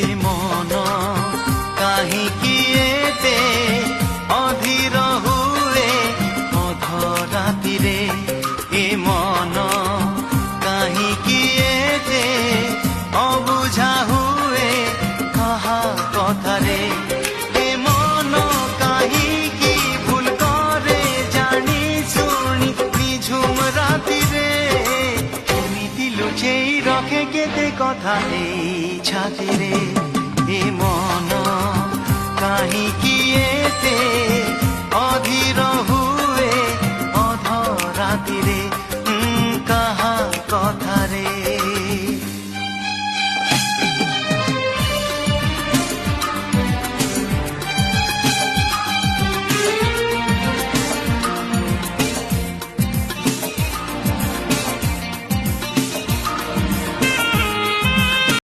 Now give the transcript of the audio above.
ଏ ମନ କାହିଁକି ଏତେ ଅଧୀର ହୁଏ ଅଧ ରାତିରେ ଏ ମନ କାହିଁକି ଏତେ ଅବୁଝା ହୁଏ କାହା କଥାରେ ଏ ମନ କାହିଁକି ଭୁଲ କରେ ଜାଣି ଶୁଣି নিঝুম রাতিরে এমিতি লুচেই রখে কেতে কথা এই ছাতিরে এ মন কাহিঁকি এতে অধীর হুয়ে অধ রাতিরে।